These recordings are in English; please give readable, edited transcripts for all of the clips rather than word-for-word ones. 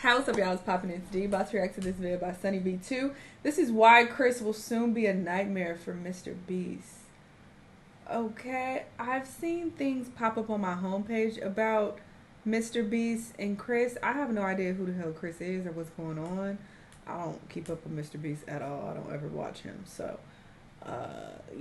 What's up, y'all? It's popping in today. About to react to this video by Sunny B2. This is why Chris will soon be a nightmare for MrBeast. Okay, I've seen things pop up on my homepage about MrBeast and Chris. I have no idea who the hell Chris is or what's going on. I don't keep up with MrBeast at all. I don't ever watch him. So,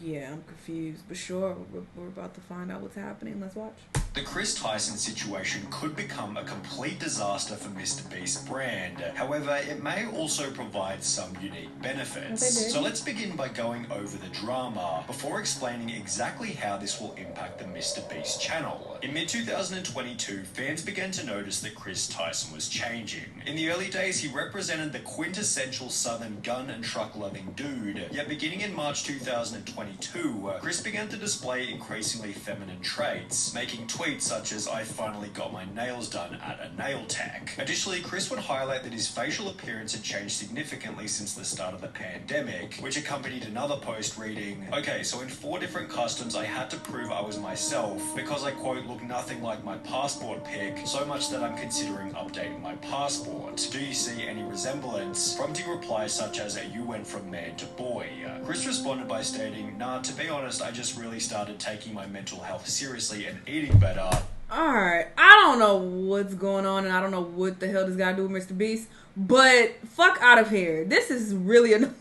yeah, I'm confused. But sure, we're about to find out what's happening. Let's watch. The Chris Tyson situation could become a complete disaster for MrBeast's brand. However, it may also provide some unique benefits. So let's begin by going over the drama before explaining exactly how this will impact the MrBeast channel. In mid-2022, fans began to notice that Chris Tyson was changing. In the early days, he represented the quintessential southern gun and truck-loving dude. Yet beginning in March 2022, Chris began to display increasingly feminine traits, making tweets such as, "I finally got my nails done at a nail tech." Additionally, Chris would highlight that his facial appearance had changed significantly since the start of the pandemic, which accompanied another post reading, "Okay, so in 4 different customs I had to prove I was myself because I, quote, look nothing like my passport pic, so much that I'm considering updating my passport. Do you see any resemblance?" Prompting replies such as, "You went from man to boy." Chris responded by stating, "Nah, to be honest, I just really started taking my mental health seriously and eating better." Alright, I don't know what's going on and I don't know what the hell this guy do with MrBeast, but fuck out of here. This is really annoying.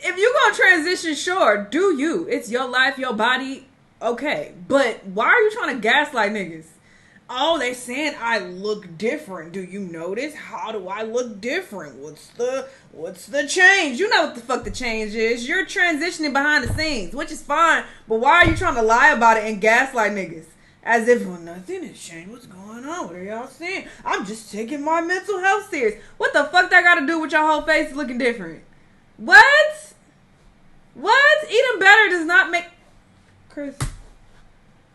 If you're gonna transition, sure, do you. It's your life, your body, okay. But why are you trying to gaslight niggas? Oh, they saying I look different. Do you notice? How do I look different? What's the change? You know what the fuck the change is. You're transitioning behind the scenes, which is fine. But why are you trying to lie about it and gaslight niggas? As if, well, nothing has changed. What's going on? What are y'all saying? I'm just taking my mental health serious. What the fuck that got to do with your whole face looking different? What? What? Eating better does not make... Chris...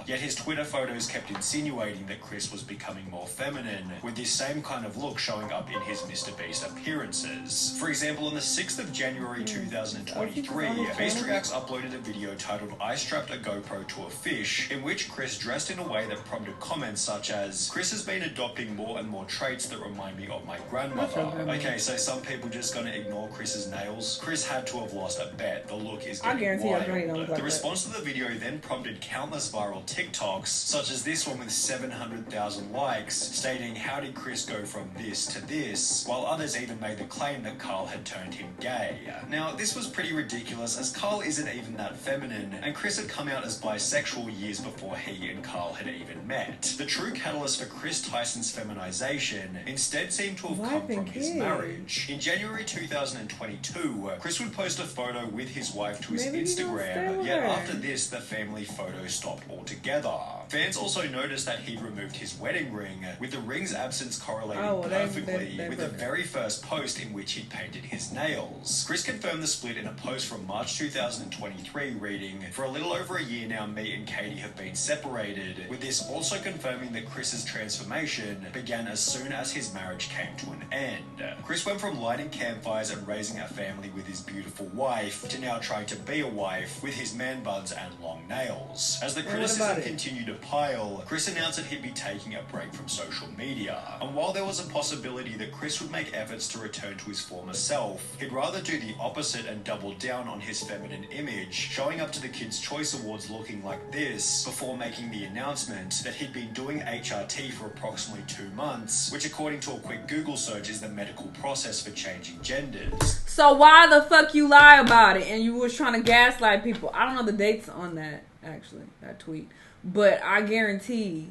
Yet his Twitter photos kept insinuating that Chris was becoming more feminine, with this same kind of look showing up in his MrBeast appearances. For example, on the 6th of January 2023, Beast Reacts uploaded a video titled "I strapped a GoPro to a fish," in which Chris dressed in a way that prompted comments such as, "Chris has been adopting more and more traits that remind me of my grandmother." Okay, so some people just gonna ignore Chris's nails? Chris had to have lost a bet. The look is getting wild. The response to the video then prompted countless viral TikToks, such as this one with 700,000 likes, stating, "How did Chris go from this to this?" While others even made the claim that Carl had turned him gay. Now, this was pretty ridiculous, as Carl isn't even that feminine, and Chris had come out as bisexual years before he and Carl had even met. The true catalyst for Chris Tyson's feminization instead seemed to have come from his marriage. In January 2022, Chris would post a photo with his wife to his Instagram, yet after this, the family photo stopped altogether. Fans also noticed that he'd removed his wedding ring, with the ring's absence correlating perfectly with the very first post in which he'd painted his nails. Chris confirmed the split in a post from March 2023 reading, "For a little over a year now, me and Katie have been separated," with this also confirming that Chris's transformation began as soon as his marriage came to an end. Chris went from lighting campfires and raising a family with his beautiful wife to now trying to be a wife with his man buns and long nails. As the criticism continued to pile, Chris announced that he'd be taking a break from social media. And while there was a possibility that Chris would make efforts to return to his former self, he'd rather do the opposite and double down on his feminine image, showing up to the Kids' Choice Awards looking like this, before making the announcement that he'd been doing HRT for approximately 2 months, which according to a quick Google search is the medical process for changing genders. So why the fuck you lie about it and you was trying to gaslight people? I don't know the dates on that, actually, that tweet. But I guarantee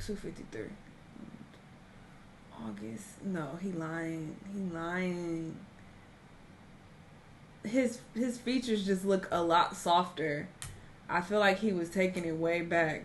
253 August. No, he lying. He lying. His features just look a lot softer. I feel like he was taking it way back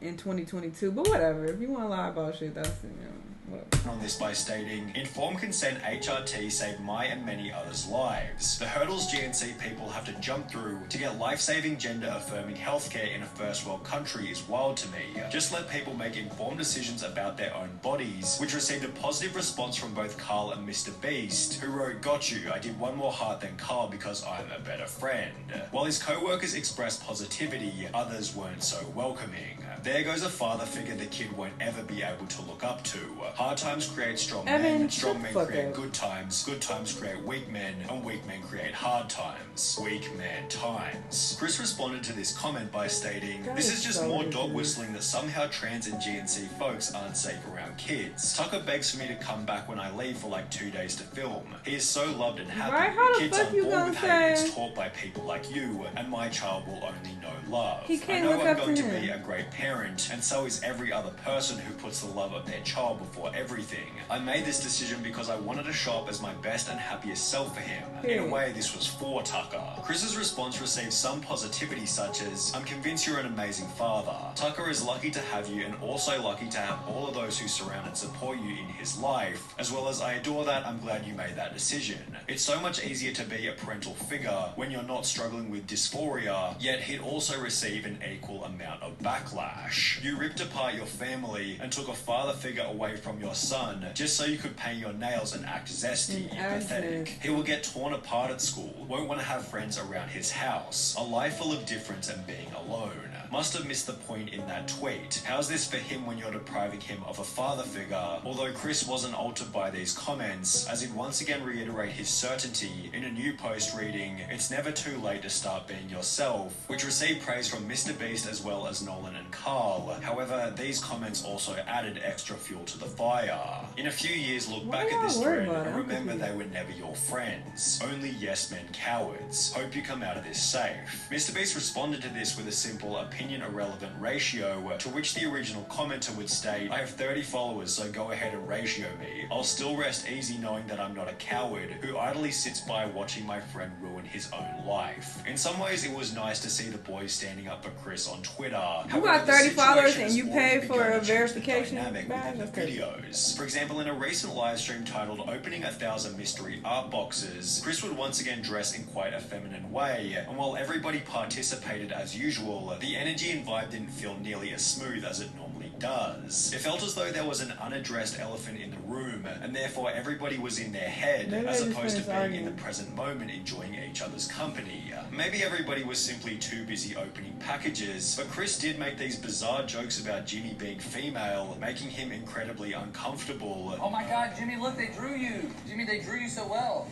in 2022. But whatever. If you want to lie about shit, that's, you know, whatever. On this by stating, "Informed consent HRT saved my and many others' lives. The hurdles GNC people have to jump through to get life-saving gender-affirming healthcare in a first-world country is wild to me. Just let people make informed decisions about their own bodies," which received a positive response from both Carl and MrBeast, who wrote, "Got you, I did one more heart than Carl because I'm a better friend." While his co-workers expressed positivity, others weren't so welcoming. There goes a father figure the kid won't ever be able to look up to. Hard times create strong men, strong men create good times create weak men, and weak men create hard times. Weak man times. Chris responded to this comment by stating, "This is just more dog whistling that somehow trans and GNC folks aren't safe around kids. Tucker begs for me to come back when I leave for like 2 days to film. He is so loved and happy. Right? How the Kids fuck aren't you born gonna with say? hate, it's taught by people like you, and my child will only know love. He can't I know look I'm up going to to him. be a great parent, and so is every other person who puts the love of their child before everything. I made this decision because I wanted to show up as my best and happiest self for him. In a way, this was for Tucker." Chris's response received some positivity such as, "I'm convinced you're an amazing father. Tucker is lucky to have you and also lucky to have all of those who surround and support you in his life, as well as I adore that. I'm glad you made that decision. It's so much easier to be a parental figure when you're not struggling with dysphoria, yet he'd also receive an equal amount of backlash. You ripped apart your family and took a father figure away from your son just so you could paint your nails and act zesty. Pathetic. He will get torn apart at school, won't want to have friends around his house, a life full of difference and being alone. Must have missed the point in that tweet. How's this for him when you're depriving him of a father figure?" Although Chris wasn't altered by these comments, as he'd once again reiterate his certainty in a new post reading, "It's never too late to start being yourself," which received praise from MrBeast as well as Nolan and Carl. However, these comments also added extra fuel to the fire. In a few years, look back at this thread and remember they were never your friends. Only yes men cowards. Hope you come out of this safe. MrBeast responded to this with a simple opinion irrelevant ratio, to which the original commenter would state, "I have 30 followers, so go ahead and ratio me. I'll still rest easy knowing that I'm not a coward who idly sits by watching my friend ruin his own life." In some ways, it was nice to see the boys standing up for Chris on Twitter. You got 30 followers and you pay for a verification badge? The videos. For example, in a recent live stream titled "Opening 1,000 Mystery Art Boxes," Chris would once again dress in quite a feminine way, and while everybody participated as usual, the energy and vibe didn't feel nearly as smooth as it normally does. It felt as though there was an unaddressed elephant in the room, and therefore everybody was in their head, as opposed to being in the present moment enjoying each other's company. Maybe everybody was simply too busy opening packages, but Chris did make these bizarre jokes about Jimmy being female, making him incredibly uncomfortable. "Oh my god, Jimmy, look, they drew you. Jimmy, they drew you so well.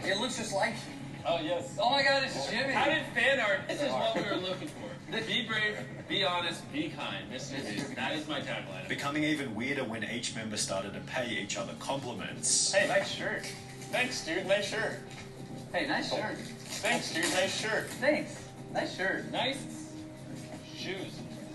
It looks just like you." Oh, yes. "Oh my god, it's Jimmy." How did fan art? This is what we were looking for. Be brave, be honest, be kind. MrBeast. That is my tagline. Becoming even weirder when each member started to pay each other compliments. Hey, nice shirt. Thanks, dude. Nice shirt. "Hey, nice shirt." Thanks, dude. Nice shirt. "Thanks. Nice shirt." Nice shoes.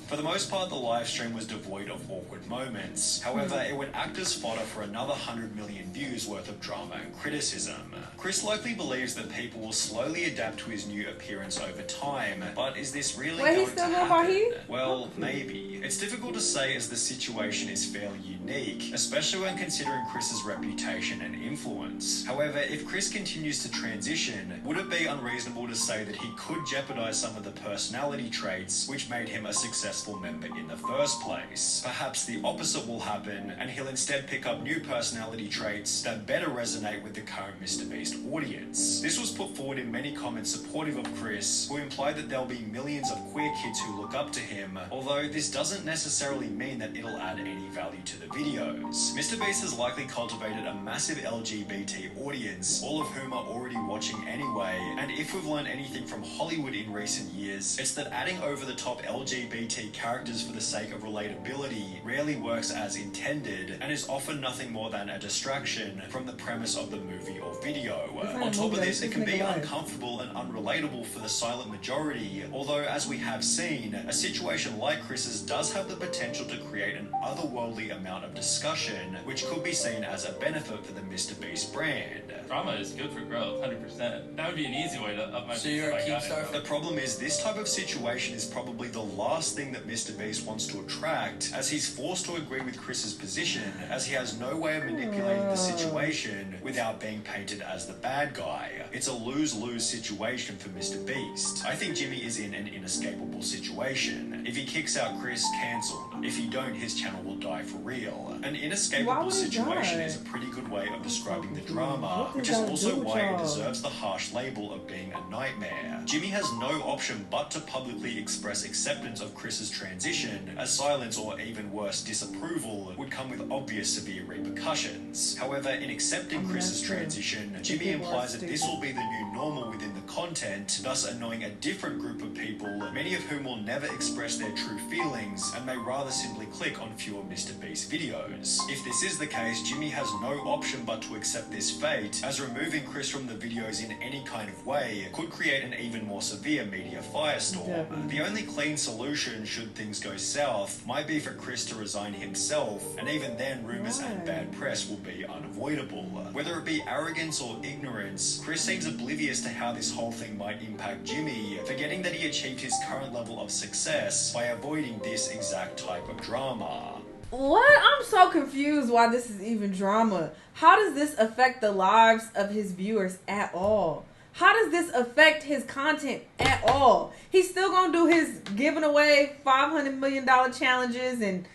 For the most part, the live stream was devoid of awkward moments. However, it would act as fodder for another 100 million views worth of drama and criticism. Chris likely believes that people will slowly adapt to his new appearance over time, but is this really going to happen? Well, maybe. It's difficult to say as the situation is fairly unique, especially when considering Chris's reputation and influence. However, if Chris continues to transition, would it be unreasonable to say that he could jeopardize some of the personality traits which made him a successful member in the first place? Perhaps the opposite will happen, and he'll instead pick up new personality traits that better resonate with the current MrBeast audience. This was put forward in many comments supportive of Chris, who implied that there'll be millions of queer kids who look up to him, although this doesn't necessarily mean that it'll add any value to the videos. MrBeast has likely cultivated a massive LGBT audience, all of whom are already watching anyway, and if we've learned anything from Hollywood in recent years, it's that adding over-the-top LGBT characters for the sake of relatability rarely works as intended, and is often nothing more than a distraction from the premise of the movie or video. On top of this, it can be uncomfortable and unrelatable for the silent majority, although as we have seen, a situation like Chris's does have the potential to create an otherworldly amount of discussion, which could be seen as a benefit for the MrBeast brand. Drama is good for growth, 100%. That would be an easy way to up my... So you're a Keemstar? The problem is this type of situation is probably the last thing that MrBeast wants to attract, as he's forced to agree with Chris's position, as he has no way of manipulating the situation without being painted as the bad guy. It's a lose-lose situation for MrBeast. I think Jimmy is in an inescapable situation. If he kicks out Chris, cancelled. If he don't, his channel will die for real. An inescapable situation is a pretty good way of describing the drama, which is also why it deserves the harsh label of being a nightmare. Jimmy has no option but to publicly express acceptance of Chris's Chris's transition, as silence or even worse, disapproval would come with obvious severe repercussions. However, in accepting Chris's transition, Jimmy implies that this will be the new normal within the content, thus annoying a different group of people, many of whom will never express their true feelings and may rather simply click on fewer MrBeast videos. If this is the case, Jimmy has no option but to accept this fate, as removing Chris from the videos in any kind of way could create an even more severe media firestorm. The only clean solution, should things go south, might be for Chris to resign himself, and even then rumours and bad press will be unavoidable. Whether it be arrogance or ignorance, Chris seems oblivious to how this whole thing might impact Jimmy, forgetting that he achieved his current level of success by avoiding this exact type of drama. What? I'm so confused why this is even drama. How does this affect the lives of his viewers at all? How does this affect his content at all? He's still gonna do his giving away $500 million challenges and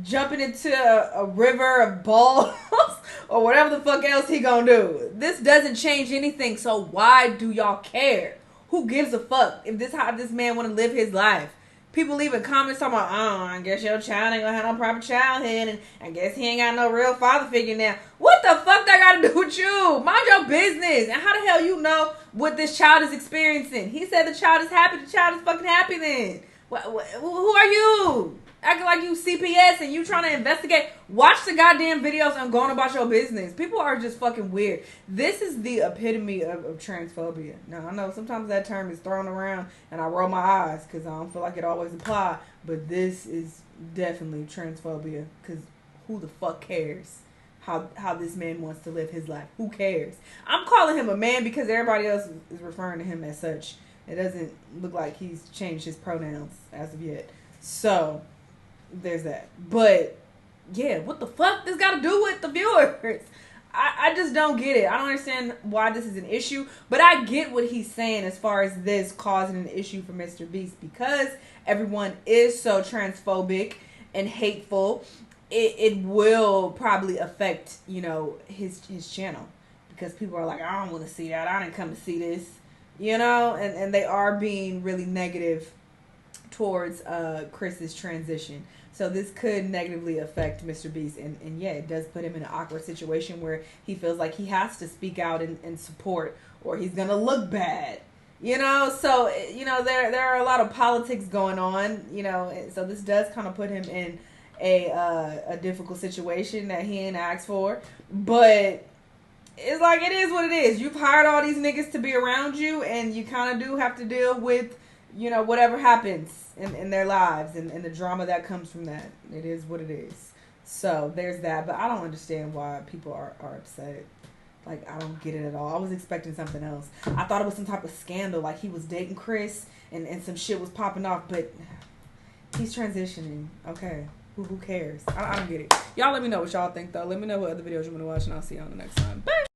jumping into a river of balls or whatever the fuck else he gonna do. This doesn't change anything, so why do y'all care? Who gives a fuck if this how this man want to live his life? People leaving comments talking about, oh, I guess your child ain't gonna have no proper childhood, and I guess he ain't got no real father figure now. What the fuck that got to do with you? Mind your business. And how the hell you know what this child is experiencing? He said the child is happy. The child is fucking happy then. Who are you? Acting like you CPS and you trying to investigate. Watch the goddamn videos and go on about your business. People are just fucking weird. This is the epitome of transphobia. Now, I know sometimes that term is thrown around and I roll my eyes because I don't feel like it always applies. But this is definitely transphobia, because who the fuck cares how this man wants to live his life? Who cares? I'm calling him a man because everybody else is referring to him as such. It doesn't look like he's changed his pronouns as of yet. So there's that. But yeah, what the fuck this got to do with the viewers? I just don't get it. I don't understand why this is an issue, but I get what he's saying as far as this causing an issue for MrBeast, because everyone is so transphobic and hateful. It will probably affect, you know, his channel, because people are like, I don't want to see that. I didn't come to see this, you know, and they are being really negative towards Chris's transition. So this could negatively affect MrBeast, and yeah, it does put him in an awkward situation where he feels like he has to speak out and support, or he's gonna look bad, you know. So, you know, there are a lot of politics going on, you know, so this does kind of put him in a difficult situation that he ain't asked for. But it's like, it is what it is. You've hired all these niggas to be around you, and you kind of do have to deal with, you know, whatever happens in their lives and the drama that comes from that. It is what it is. So there's that. But I don't understand why people are upset. Like, I don't get it at all. I was expecting something else. I thought it was some type of scandal, like he was dating Chris and some shit was popping off. But he's transitioning. Okay. Who cares? I don't get it. Y'all let me know what y'all think, though. Let me know what other videos you want to watch, and I'll see you on the next time. Bye.